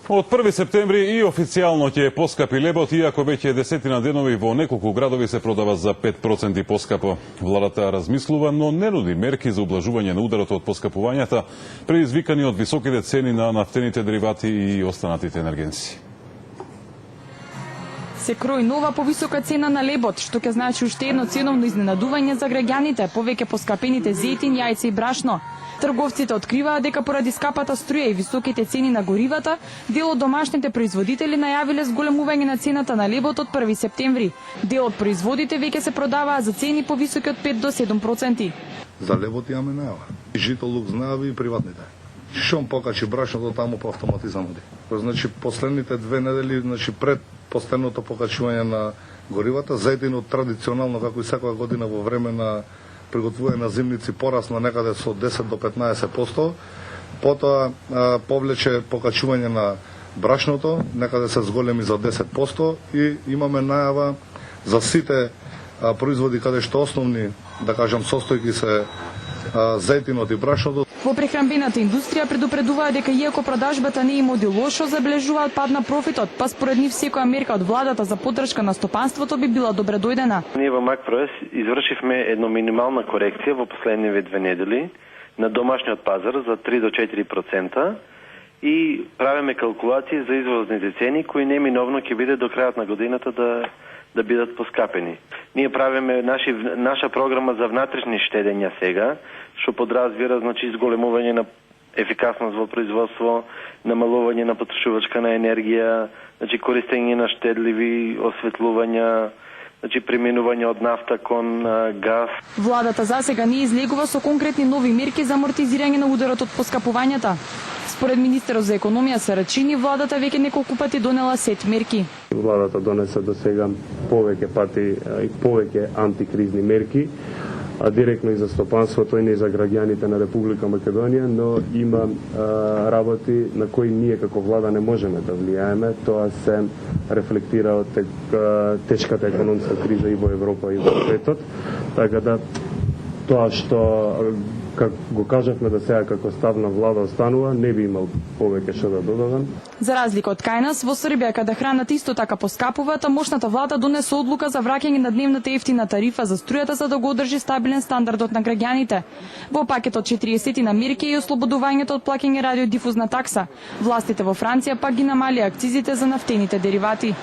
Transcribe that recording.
Од 1 септември и официјално ќе поскапи лебот, иако веќе десетина денови во неколку градови се продава за 5% поскапо. Владата размислува, но не нуди мерки за ублажување на ударот од поскапувањата, предизвикани од високите цени на нафтените деривати и останатите енергенси. Се крои нова повисока цена на лебот, што ќе значи уште едно ценовно изненадување за граѓаните, повеќе поскапените зејтин, јајца и брашно. Трговците откриваат дека поради скапата струја и високите цени на горивата, дел од домашните производители најавиле зголемување на цената на лебот од 1 септември. Дел од производите веќе се продаваа за цени повисоки од 5 до 7%. За лебот имаме најава. И Житолук знаеви и приватните. Шом покачи брашното таму по автоматизам оди. Значи последните 2 недели, значи пред постојното покачување на горивата, зејтинот традиционално како и секоја година во време на приготвување на зимници порасна некаде со 10 до 15%, потоа повлече покачување на брашното, некаде се зголеми за 10% и имаме најава за сите производи каде што основни, да кажам, состојки се зејтинот и брашното. Во прехранбената индустрија предупредуваа дека иако продажбата не им оди лошо, забележуваат пад на профитот, па според нив секоја мерка од владата за поддршка на стопанството би била добре дојдена. Ние во Макпроес извршивме едно минимална корекција во последниве 2 недели на домашниот пазар за 3 до 4% и правиме калкулации за извозните цени кои неминовно ќе биде до крајот на годината да бидат поскапени. Ние правиме наша програма за внатрешни штедења сега, што подразбира значи зголемување на ефикасност во производство, намалување на потрошувачка на енергија, значи користење на штедливи осветлувања, значи преминување од нафта кон газ. Владата засега не излегува со конкретни нови мерки за амортизирање на ударот од поскапувањата. Според министерот за економија Сарачини, владата веќе неколку пати донела сет мерки. Владата донесе до сега повеќе пати и повеќе антикризни мерки, директно и за стопанството и не за граѓаните на Република Македонија, но има работи на кои ние како влада не можеме да влијаеме. Тоа се рефлектира од тешката економска криза и во Европа и во светот. Така да тоа што го кажавме да сега како ставна влада останува, не би имал повеќе што да додадам. За разлика од кај нас, во Србија, каде храната исто така поскапува, тамошната влада донесе одлука за враќање на дневната ефтина тарифа за струјата за да го одржи стабилен стандардот на граѓаните. Во пакетот 40 на мерки и ослободувањето од плаќање радиодифузна такса. Властите во Франција пак ги намалија акцизите за нафтените деривати.